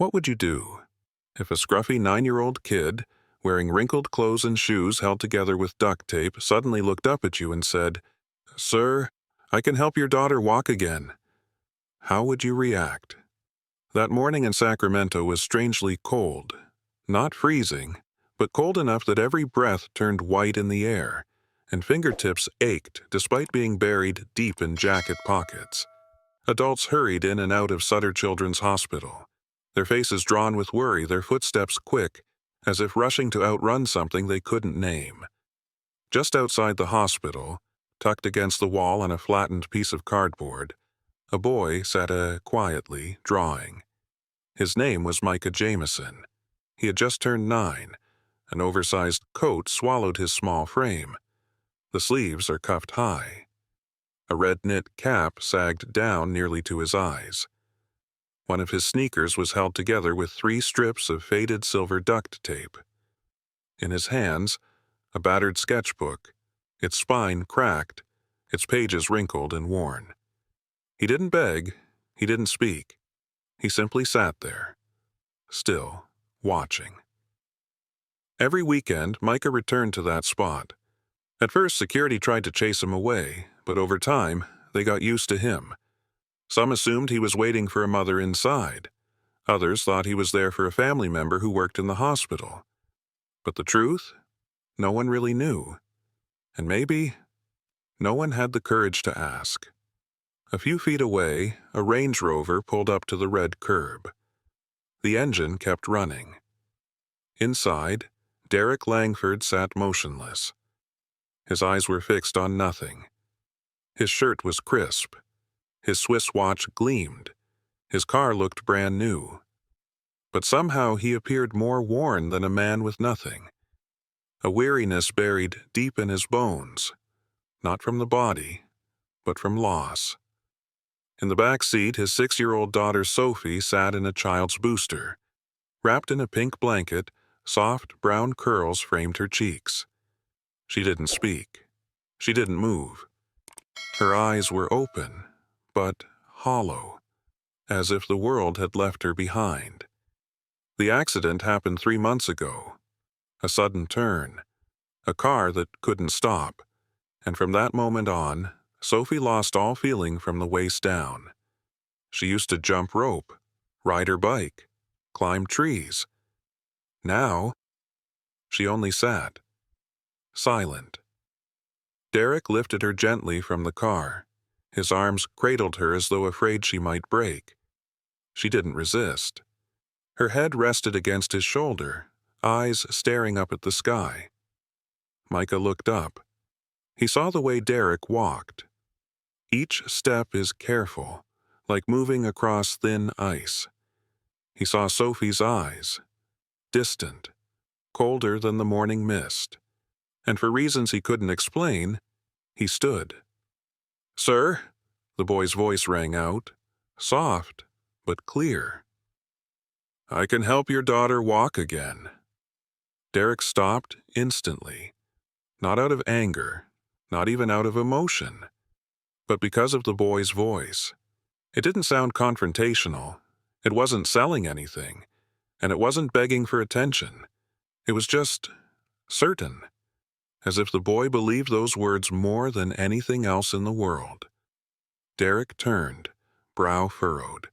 What would you do if a scruffy 9-year-old kid, wearing wrinkled clothes and shoes held together with duct tape, suddenly looked up at you and said, "Sir, I can help your daughter walk again"? How would you react? That morning in Sacramento was strangely cold. Not freezing, but cold enough that every breath turned white in the air, and fingertips ached despite being buried deep in jacket pockets. Adults hurried in and out of Sutter Children's Hospital, their faces drawn with worry, their footsteps quick, as if rushing to outrun something they couldn't name. Just outside the hospital, tucked against the wall on a flattened piece of cardboard, a boy sat quietly drawing. His name was Micah Jameson. He had just turned 9. An oversized coat swallowed his small frame. The sleeves are cuffed high. A red knit cap sagged down nearly to his eyes. One of his sneakers was held together with 3 strips of faded silver duct tape. In his hands, a battered sketchbook, its spine cracked, its pages wrinkled and worn. He didn't beg, he didn't speak. He simply sat there, still, watching. Every weekend, Micah returned to that spot. At first, security tried to chase him away, but over time, they got used to him. Some assumed he was waiting for a mother inside. Others thought he was there for a family member who worked in the hospital. But the truth? No one really knew. And maybe no one had the courage to ask. A few feet away, a Range Rover pulled up to the red curb. The engine kept running. Inside, Derek Langford sat motionless. His eyes were fixed on nothing. His shirt was crisp. His Swiss watch gleamed. His car looked brand new. But somehow he appeared more worn than a man with nothing. A weariness buried deep in his bones, not from the body, but from loss. In the back seat, his 6-year-old daughter Sophie sat in a child's booster. Wrapped in a pink blanket, soft brown curls framed her cheeks. She didn't speak. She didn't move. Her eyes were open, but hollow, as if the world had left her behind. The accident happened 3 months ago. A sudden turn, a car that couldn't stop, and from that moment on, Sophie lost all feeling from the waist down. She used to jump rope, ride her bike, climb trees. Now, she only sat, silent. Derek lifted her gently from the car. His arms cradled her as though afraid she might break. She didn't resist. Her head rested against his shoulder, eyes staring up at the sky. Micah looked up. He saw the way Derek walked. Each step is careful, like moving across thin ice. He saw Sophie's eyes, distant, colder than the morning mist. And for reasons he couldn't explain, he stood. "Sir?" The boy's voice rang out, soft but clear. "I can help your daughter walk again." Derek stopped instantly, not out of anger, not even out of emotion, but because of the boy's voice. It didn't sound confrontational, it wasn't selling anything, and it wasn't begging for attention. It was just certain, as if the boy believed those words more than anything else in the world. Derek turned, brow furrowed.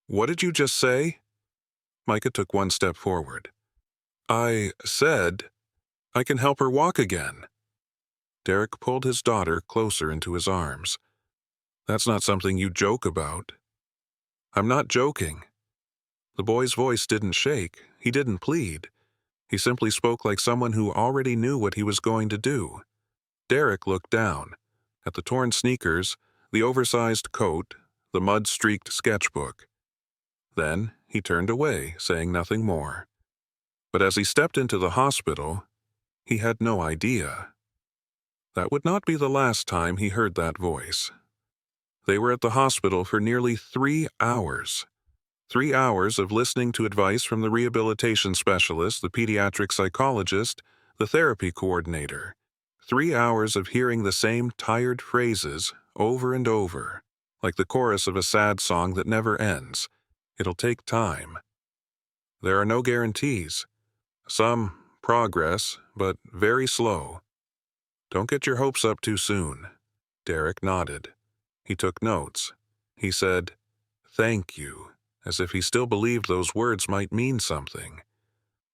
"What did you just say?" Micah took 1 step forward. "I said, I can help her walk again." Derek pulled his daughter closer into his arms. "That's not something you joke about." "I'm not joking." The boy's voice didn't shake, he didn't plead. He simply spoke like someone who already knew what he was going to do. Derek looked down, at the torn sneakers, the oversized coat, the mud-streaked sketchbook. Then he turned away, saying nothing more. But as he stepped into the hospital, he had no idea. That would not be the last time he heard that voice. They were at the hospital for nearly 3 hours. 3 hours of listening to advice from the rehabilitation specialist, the pediatric psychologist, the therapy coordinator. 3 hours of hearing the same tired phrases over and over, like the chorus of a sad song that never ends. It'll take time. There are no guarantees. Some progress, but very slow. Don't get your hopes up too soon. Derek nodded. He took notes. He said, "Thank you," as if he still believed those words might mean something.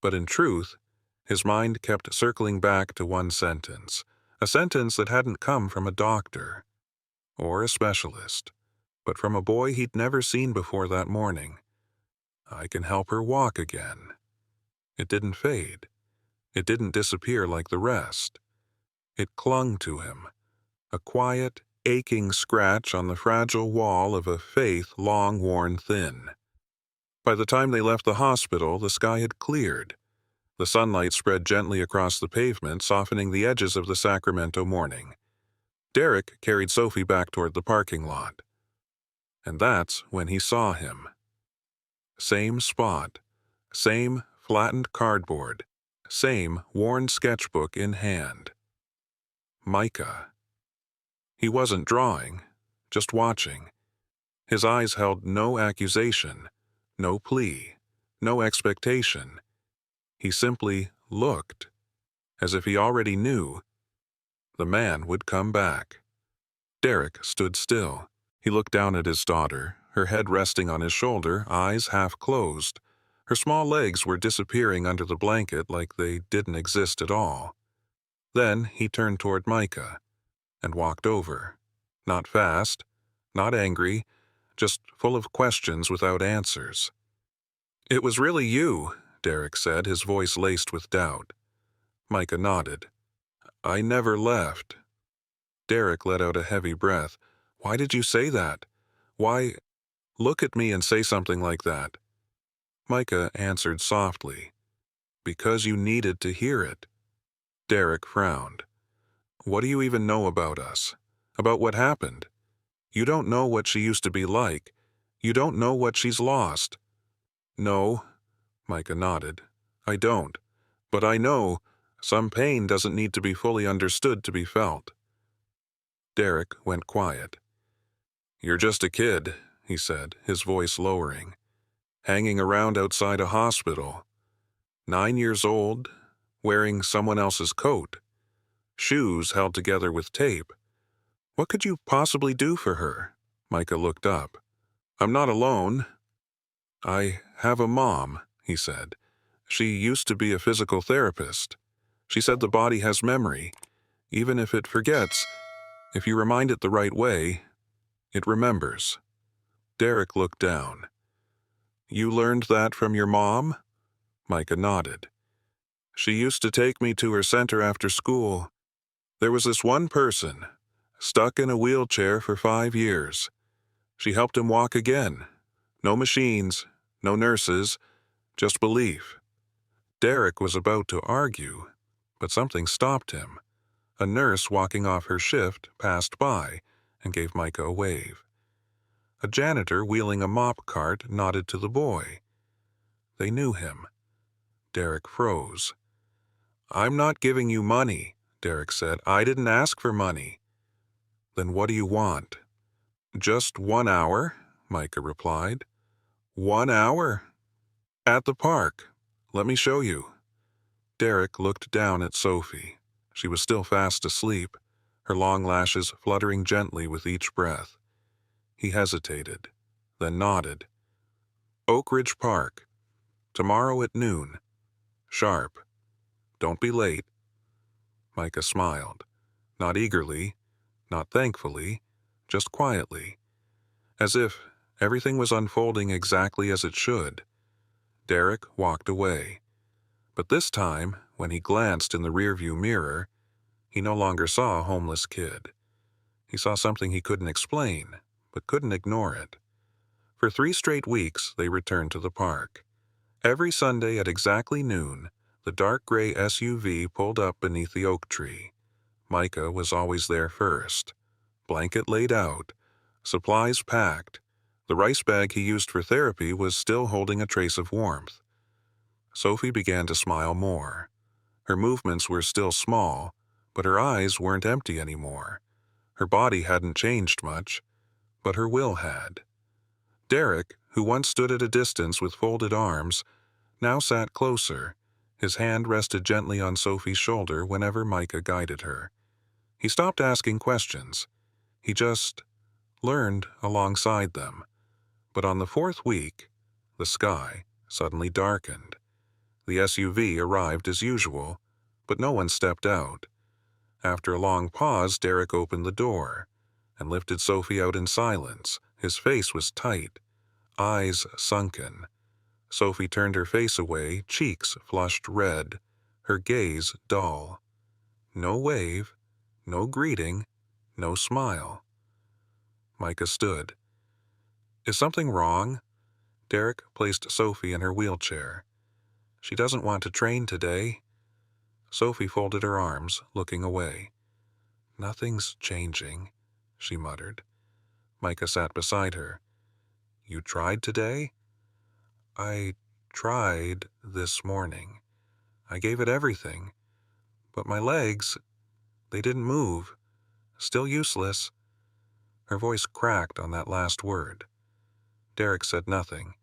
But in truth, his mind kept circling back to one sentence, a sentence that hadn't come from a doctor or a specialist, but from a boy he'd never seen before that morning. "I can help her walk again." It didn't fade. It didn't disappear like the rest. It clung to him, a quiet, aching scratch on the fragile wall of a faith long worn thin. By the time they left the hospital, the sky had cleared. The sunlight spread gently across the pavement, softening the edges of the Sacramento morning. Derek carried Sophie back toward the parking lot. And that's when he saw him. Same spot, same flattened cardboard, same worn sketchbook in hand. Micah. He wasn't drawing, just watching. His eyes held no accusation, no plea, no expectation. He simply looked, as if he already knew the man would come back. Derek stood still. He looked down at his daughter, her head resting on his shoulder, eyes half closed. Her small legs were disappearing under the blanket like they didn't exist at all. Then he turned toward Micah and walked over. Not fast, not angry, just full of questions without answers. "It was really you," Derek said, his voice laced with doubt. Micah nodded. "I never left." Derek let out a heavy breath. "Why did you say that? Why look at me and say something like that?" Micah answered softly, "Because you needed to hear it." Derek frowned. "What do you even know about us? About what happened? You don't know what she used to be like. You don't know what she's lost." "No," Micah nodded. "I don't. But I know some pain doesn't need to be fully understood to be felt." Derek went quiet. "You're just a kid," he said, his voice lowering. "Hanging around outside a hospital. 9 years old, wearing someone else's coat. Shoes held together with tape. What could you possibly do for her?" Micah looked up. "I'm not alone." "I have a mom," he said. "She used to be a physical therapist. She said the body has memory. Even if it forgets, if you remind it the right way, it remembers." Derek looked down. "You learned that from your mom?" Micah nodded. "She used to take me to her center after school. There was this one person, stuck in a wheelchair for 5 years. She helped him walk again. No machines, no nurses, just belief." Derek was about to argue, but something stopped him. A nurse walking off her shift passed by and gave Micah a wave. A janitor wheeling a mop cart nodded to the boy. They knew him. Derek froze. "I'm not giving you money," Derek said. "I didn't ask for money." "Then what do you want?" "Just 1 hour," Micah replied. 1 hour? At the park. Let me show you." Derek looked down at Sophie. She was still fast asleep, her long lashes fluttering gently with each breath. He hesitated, then nodded. "Oak Ridge Park. Tomorrow at noon. Sharp. Don't be late." Micah smiled. Not eagerly, not thankfully, just quietly, as if everything was unfolding exactly as it should. Derek walked away. But this time, when he glanced in the rearview mirror, he no longer saw a homeless kid. He saw something he couldn't explain, but couldn't ignore it. For 3 straight weeks, they returned to the park. Every Sunday at exactly noon, the dark gray SUV pulled up beneath the oak tree. Micah was always there first. Blanket laid out, supplies packed. The rice bag he used for therapy was still holding a trace of warmth. Sophie began to smile more. Her movements were still small, but her eyes weren't empty anymore. Her body hadn't changed much, but her will had. Derek, who once stood at a distance with folded arms, now sat closer. His hand rested gently on Sophie's shoulder whenever Micah guided her. He stopped asking questions. He just learned alongside them. But on the fourth week, the sky suddenly darkened. The SUV arrived as usual, but no one stepped out. After a long pause, Derek opened the door and lifted Sophie out in silence. His face was tight, eyes sunken. Sophie turned her face away, cheeks flushed red, her gaze dull. No wave, no greeting, no smile. Micah stood. "Is something wrong?" Derek placed Sophie in her wheelchair. "She doesn't want to train today." Sophie folded her arms, looking away. "Nothing's changing," she muttered. Micah sat beside her. "You tried today?" "I tried this morning. I gave it everything. But my legs, they didn't move. Still useless." Her voice cracked on that last word. Derek said nothing.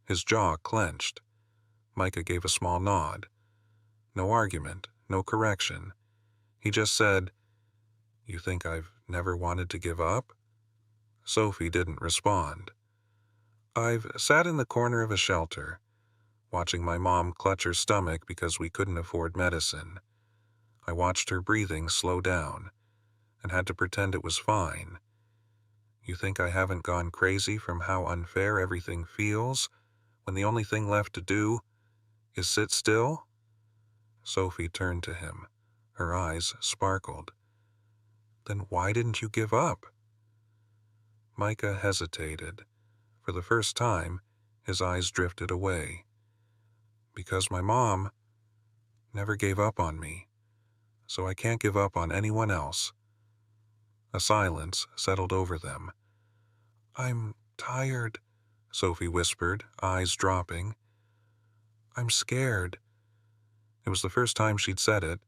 His jaw clenched. Micah gave a small nod. No argument, no correction. He just said, "You think I've never wanted to give up?" Sophie didn't respond. "I've sat in the corner of a shelter, watching my mom clutch her stomach because we couldn't afford medicine. I watched her breathing slow down and had to pretend it was fine. You think I haven't gone crazy from how unfair everything feels when the only thing left to do is sit still?" Sophie turned to him. Her eyes sparkled. "Then why didn't you give up?" Micah hesitated. For the first time, his eyes drifted away. "Because my mom never gave up on me, so I can't give up on anyone else." A silence settled over them. "I'm tired," Sophie whispered, eyes dropping. "I'm scared." It was the first time she'd said it,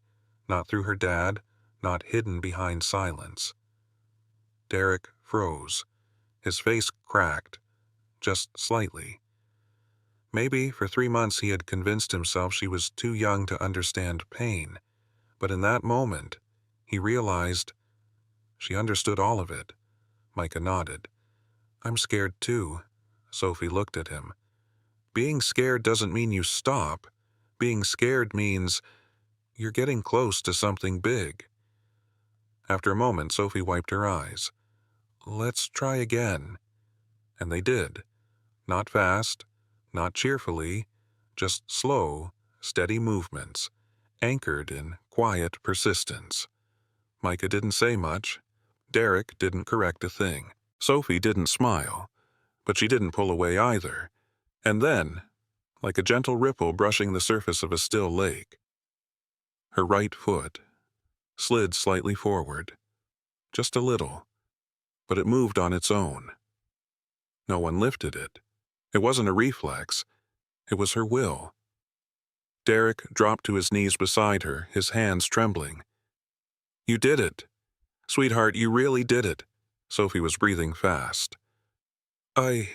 not through her dad, not hidden behind silence. Derek froze. His face cracked, just slightly. Maybe for 3 months he had convinced himself she was too young to understand pain, but in that moment, he realized she understood all of it. Micah nodded. "I'm scared too." Sophie looked at him. "Being scared doesn't mean you stop. Being scared means you're getting close to something big." After a moment, Sophie wiped her eyes. "Let's try again." And they did. Not fast, not cheerfully, just slow, steady movements, anchored in quiet persistence. Micah didn't say much. Derek didn't correct a thing. Sophie didn't smile, but she didn't pull away either. And then, like a gentle ripple brushing the surface of a still lake, her right foot slid slightly forward, just a little, but it moved on its own. No one lifted it. It wasn't a reflex. It was her will. Derek dropped to his knees beside her, his hands trembling. "You did it. Sweetheart, you really did it." Sophie was breathing fast. I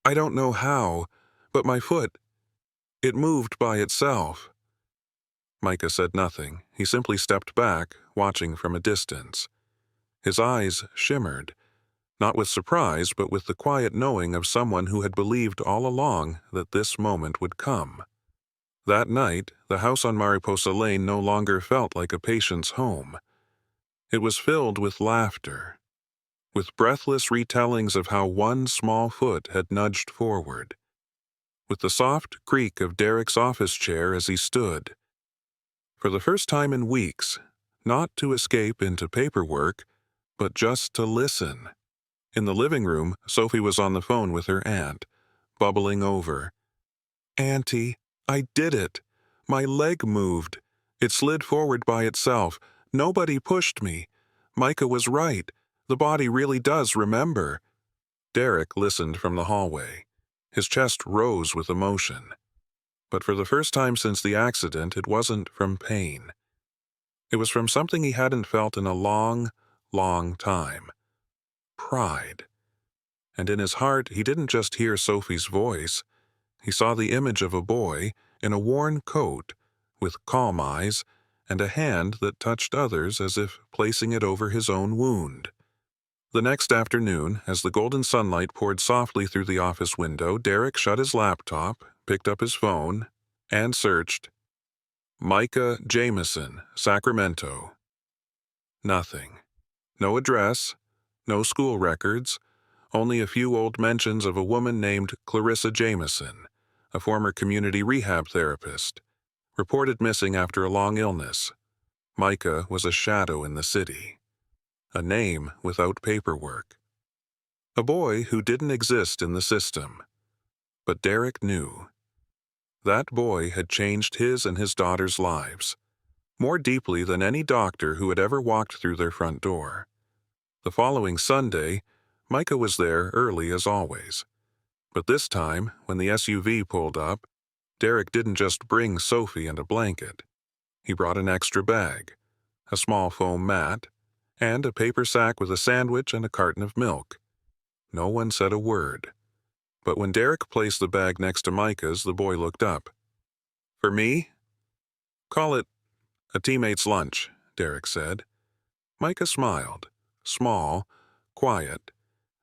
don't know how, but my foot, it moved by itself." Micah said nothing. He simply stepped back, watching from a distance. His eyes shimmered, not with surprise, but with the quiet knowing of someone who had believed all along that this moment would come. That night, the house on Mariposa Lane no longer felt like a patient's home. It was filled with laughter, with breathless retellings of how one small foot had nudged forward, with the soft creak of Derek's office chair as he stood. For the first time in weeks, not to escape into paperwork, but just to listen. In the living room, Sophie was on the phone with her aunt, bubbling over. "Auntie, I did it. My leg moved. It slid forward by itself. Nobody pushed me. Micah was right. The body really does remember." Derek listened from the hallway. His chest rose with emotion. But for the first time since the accident, it wasn't from pain. It was from something he hadn't felt in a long, long time. Pride. And in his heart, he didn't just hear Sophie's voice. He saw the image of a boy in a worn coat, with calm eyes, and a hand that touched others as if placing it over his own wound. The next afternoon, as the golden sunlight poured softly through the office window, Derek shut his laptop, picked up his phone, and searched. Micah Jameson, Sacramento. Nothing. No address, no school records, only a few old mentions of a woman named Clarissa Jameson, a former community rehab therapist, reported missing after a long illness. Micah was a shadow in the city. A name without paperwork. A boy who didn't exist in the system. But Derek knew. That boy had changed his and his daughter's lives, more deeply than any doctor who had ever walked through their front door. The following Sunday, Micah was there early as always. But this time, when the SUV pulled up, Derek didn't just bring Sophie and a blanket. He brought an extra bag, a small foam mat, and a paper sack with a sandwich and a carton of milk. No one said a word. But when Derek placed the bag next to Micah's, the boy looked up. "For me?" "Call it a teammate's lunch," Derek said. Micah smiled, small, quiet,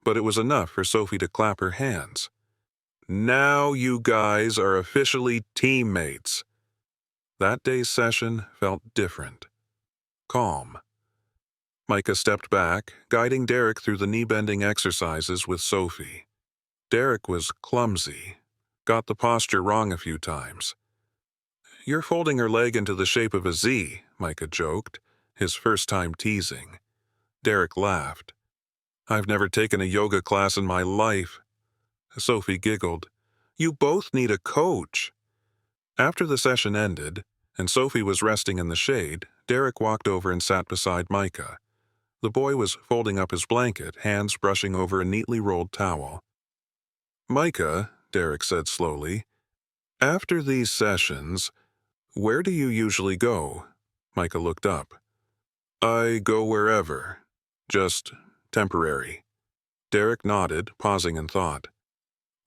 but it was enough for Sophie to clap her hands. "Now you guys are officially teammates." That day's session felt different. Calm. Micah stepped back, guiding Derek through the knee-bending exercises with Sophie. Derek was clumsy, got the posture wrong a few times. "You're folding her leg into the shape of a Z," Micah joked, his first time teasing. Derek laughed. "I've never taken a yoga class in my life." Sophie giggled. "You both need a coach." After the session ended, and Sophie was resting in the shade, Derek walked over and sat beside Micah. The boy was folding up his blanket, hands brushing over a neatly rolled towel. "Micah," Derek said slowly, "after these sessions, where do you usually go?" Micah looked up. "I go wherever. Just temporary." Derek nodded, pausing in thought.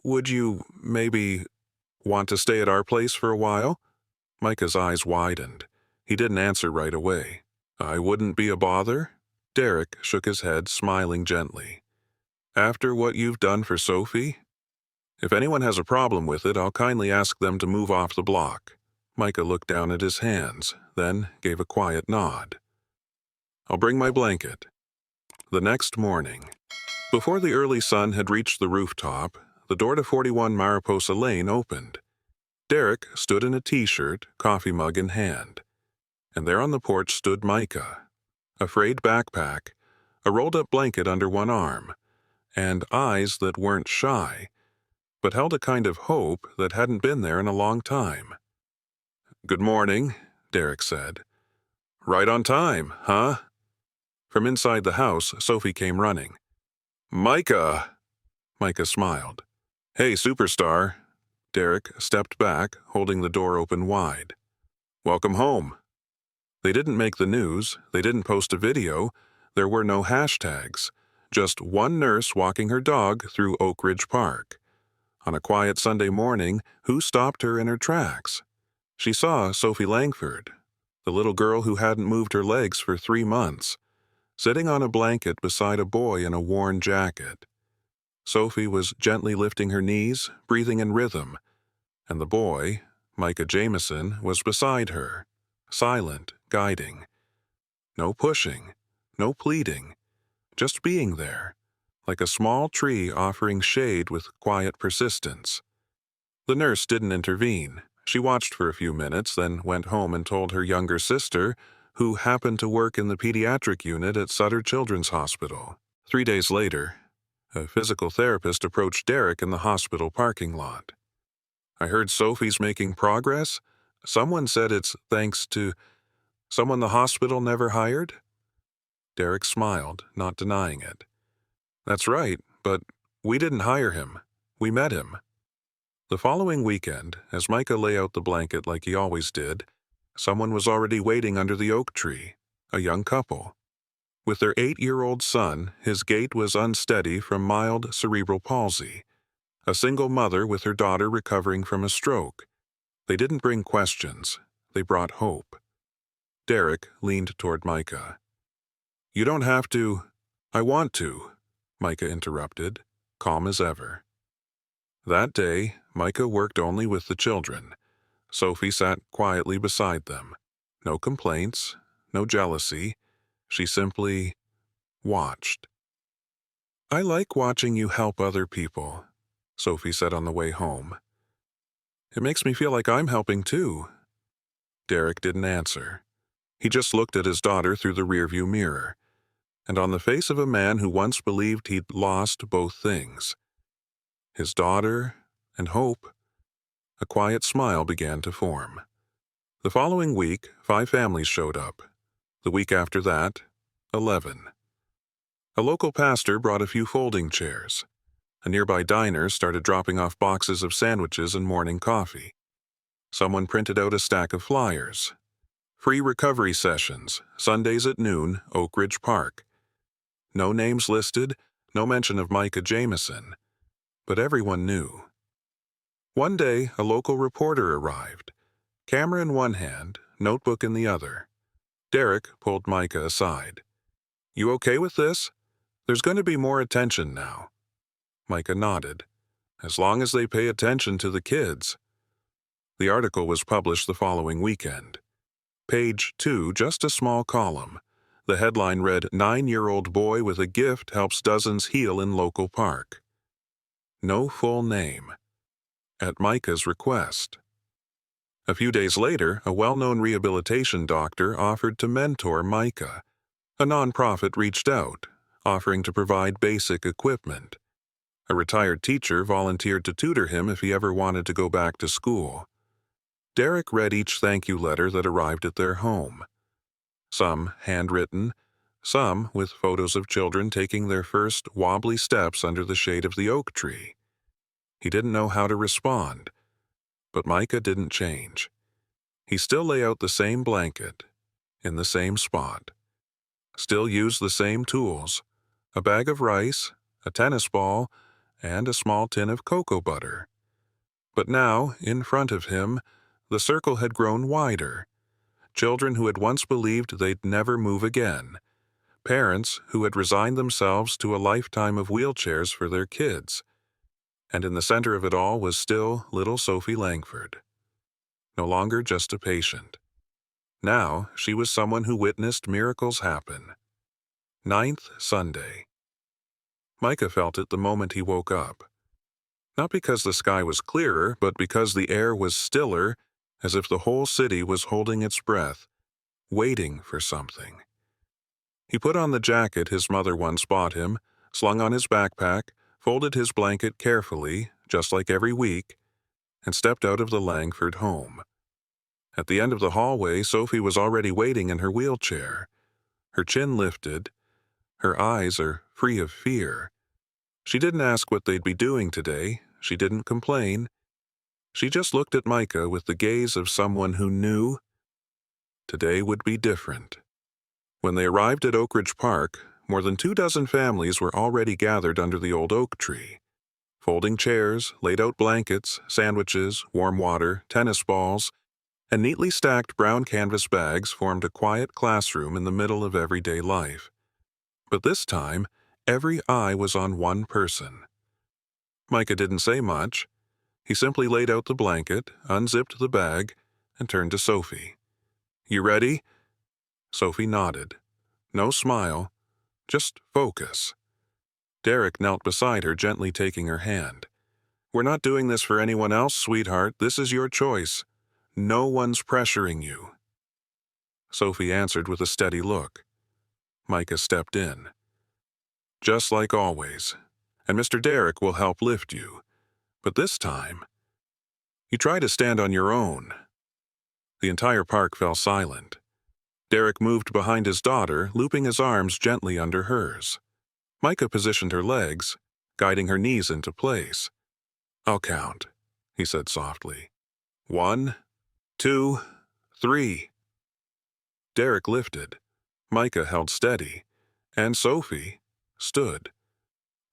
"Would you, maybe, want to stay at our place for a while?" Micah's eyes widened. He didn't answer right away. "I wouldn't be a bother?" Derek shook his head, smiling gently. "After what you've done for Sophie? If anyone has a problem with it, I'll kindly ask them to move off the block." Micah looked down at his hands, then gave a quiet nod. "I'll bring my blanket." The next morning, before the early sun had reached the rooftop, the door to 41 Mariposa Lane opened. Derek stood in a t-shirt, coffee mug in hand. And there on the porch stood Micah, a frayed backpack, a rolled-up blanket under one arm, and eyes that weren't shy, but held a kind of hope that hadn't been there in a long time. "Good morning," Derek said. "Right on time, huh?" From inside the house, Sophie came running. "Micah!" Micah smiled. "Hey, superstar." Derek stepped back, holding the door open wide. "Welcome home." They didn't make the news, they didn't post a video, there were no hashtags, just one nurse walking her dog through Oak Ridge Park. On a quiet Sunday morning, who stopped her in her tracks? She saw Sophie Langford, the little girl who hadn't moved her legs for 3 months, sitting on a blanket beside a boy in a worn jacket. Sophie was gently lifting her knees, breathing in rhythm, and the boy, Micah Jameson, was beside her, silent, guiding. No pushing, no pleading, just being there, like a small tree offering shade with quiet persistence. The nurse didn't intervene. She watched for a few minutes, then went home and told her younger sister, who happened to work in the pediatric unit at Sutter Children's Hospital. 3 days later, a physical therapist approached Derek in the hospital parking lot. "I heard Sophie's making progress. Someone said it's thanks to someone the hospital never hired?" Derek smiled, not denying it. "That's right, but we didn't hire him. We met him." The following weekend, as Micah lay out the blanket like he always did, someone was already waiting under the oak tree, a young couple. With their 8-year-old son, his gait was unsteady from mild cerebral palsy. A single mother with her daughter recovering from a stroke. They didn't bring questions. They brought hope. Derek leaned toward Micah. "You don't have to." "I want to," Micah interrupted, calm as ever. That day, Micah worked only with the children. Sophie sat quietly beside them. No complaints, no jealousy. She simply watched. "I like watching you help other people," Sophie said on the way home. "It makes me feel like I'm helping too." Derek didn't answer. He just looked at his daughter through the rearview mirror, and on the face of a man who once believed he'd lost both things, his daughter and hope, a quiet smile began to form. The following week, 5 families showed up. The week after that, 11. A local pastor brought a few folding chairs. A nearby diner started dropping off boxes of sandwiches and morning coffee. Someone printed out a stack of flyers. Free recovery sessions, Sundays at noon, Oak Ridge Park. No names listed, no mention of Micah Jameson, but everyone knew. One day, a local reporter arrived. Camera in one hand, notebook in the other. Derek pulled Micah aside. "You okay with this? There's going to be more attention now." Micah nodded. "As long as they pay attention to the kids." The article was published the following weekend. Page 2, just a small column. The headline read, "9-year-old boy with a gift helps dozens heal in local park." No full name. At Micah's request. A few days later, a well-known rehabilitation doctor offered to mentor Micah. A nonprofit reached out, offering to provide basic equipment. A retired teacher volunteered to tutor him if he ever wanted to go back to school. Derek read each thank you letter that arrived at their home. Some handwritten, some with photos of children taking their first wobbly steps under the shade of the oak tree. He didn't know how to respond, but Micah didn't change. He still lay out the same blanket, in the same spot. Still used the same tools, a bag of rice, a tennis ball, and a small tin of cocoa butter. But now, in front of him, the circle had grown wider. Children who had once believed they'd never move again. Parents who had resigned themselves to a lifetime of wheelchairs for their kids. And in the center of it all was still little Sophie Langford. No longer just a patient. Now she was someone who witnessed miracles happen. 9th Sunday. Micah felt it the moment he woke up. Not because the sky was clearer, but because the air was stiller, as if the whole city was holding its breath, waiting for something. He put on the jacket his mother once bought him, slung on his backpack, folded his blanket carefully, just like every week, and stepped out of the Langford home. At the end of the hallway, Sophie was already waiting in her wheelchair. Her chin lifted. Her eyes are free of fear. She didn't ask what they'd be doing today. She didn't complain. She just looked at Micah with the gaze of someone who knew today would be different. When they arrived at Oak Ridge Park, more than 24 families were already gathered under the old oak tree. Folding chairs, laid-out blankets, sandwiches, warm water, tennis balls, and neatly stacked brown canvas bags formed a quiet classroom in the middle of everyday life. But this time, every eye was on one person. Micah didn't say much. He simply laid out the blanket, unzipped the bag, and turned to Sophie. "You ready?" Sophie nodded. No smile, just focus. Derek knelt beside her, gently taking her hand. "We're not doing this for anyone else, sweetheart. This is your choice. No one's pressuring you." Sophie answered with a steady look. Micah stepped in. "Just like always. And Mr. Derek will help lift you. But this time, you try to stand on your own." The entire park fell silent. Derek moved behind his daughter, looping his arms gently under hers. Micah positioned her legs, guiding her knees into place. "I'll count," he said softly. 1, 2, 3. Derek lifted. Micah held steady. And Sophie stood.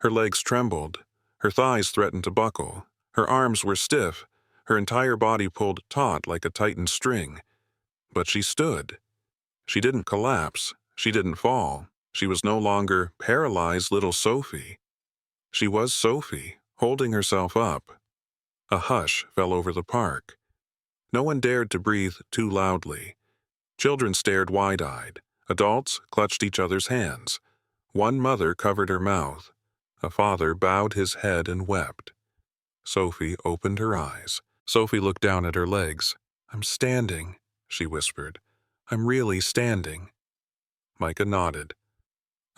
Her legs trembled, her thighs threatened to buckle, her arms were stiff, her entire body pulled taut like a tightened string. But she stood. She didn't collapse, she didn't fall. She was no longer paralyzed little Sophie. She was Sophie, holding herself up. A hush fell over the park. No one dared to breathe too loudly. Children stared wide-eyed. Adults clutched each other's hands. One mother covered her mouth. A father bowed his head and wept. Sophie opened her eyes. Sophie looked down at her legs. "I'm standing," she whispered. "I'm really standing." Micah nodded.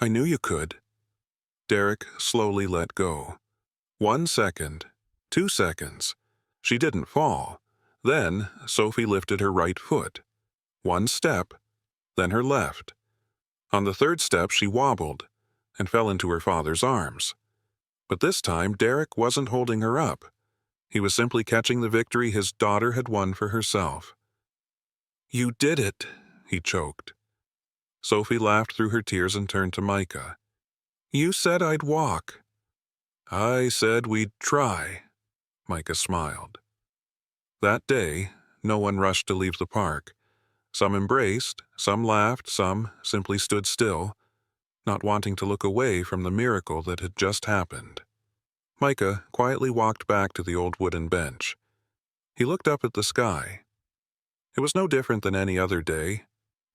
"I knew you could." Derek slowly let go. 1 second, 2 seconds. She didn't fall. Then Sophie lifted her right foot. 1 step, then her left. On the 3rd step she wobbled and fell into her father's arms. But this time Derek wasn't holding her up. He was simply catching the victory his daughter had won for herself. "You did it," he choked. Sophie laughed through her tears and turned to Micah. "You said I'd walk." "I said we'd try," Micah smiled. That day, no one rushed to leave the park. Some embraced, some laughed, some simply stood still, not wanting to look away from the miracle that had just happened. Micah quietly walked back to the old wooden bench. He looked up at the sky. It was no different than any other day,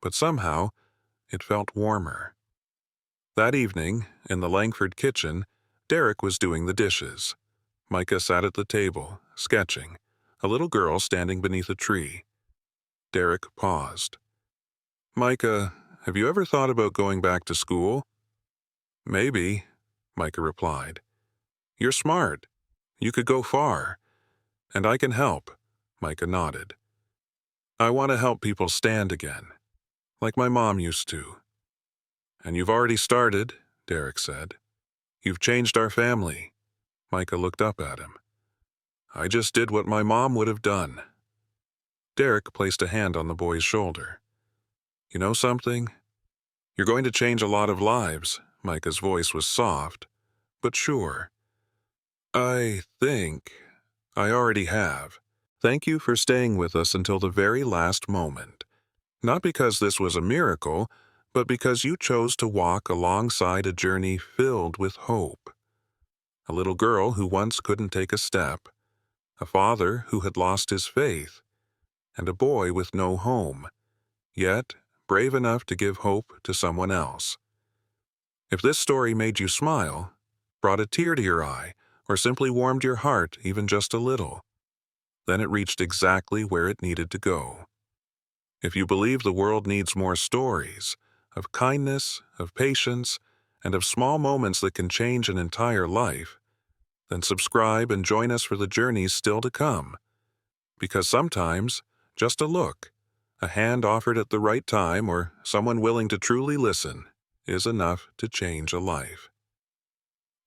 but somehow it felt warmer. That evening, in the Langford kitchen, Derek was doing the dishes. Micah sat at the table, sketching, a little girl standing beneath a tree. Derek paused. "Micah, have you ever thought about going back to school?" "Maybe," Micah replied. "You're smart. You could go far. And I can help," Micah nodded. "I want to help people stand again, like my mom used to." "And you've already started," Derek said. "You've changed our family." Micah looked up at him. "I just did what my mom would have done." Derek placed a hand on the boy's shoulder. "You know something? You're going to change a lot of lives." Micah's voice was soft, but sure. "I think I already have. Thank you for staying with us until the very last moment. Not because this was a miracle, but because you chose to walk alongside a journey filled with hope. A little girl who once couldn't take a step, a father who had lost his faith, and a boy with no home, yet brave enough to give hope to someone else. If this story made you smile, brought a tear to your eye, or simply warmed your heart even just a little, then it reached exactly where it needed to go. If you believe the world needs more stories of kindness, of patience, and of small moments that can change an entire life, then subscribe and join us for the journeys still to come. Because sometimes, just a look, a hand offered at the right time, or someone willing to truly listen, is enough to change a life.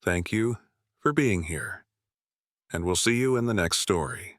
Thank you for being here, and we'll see you in the next story.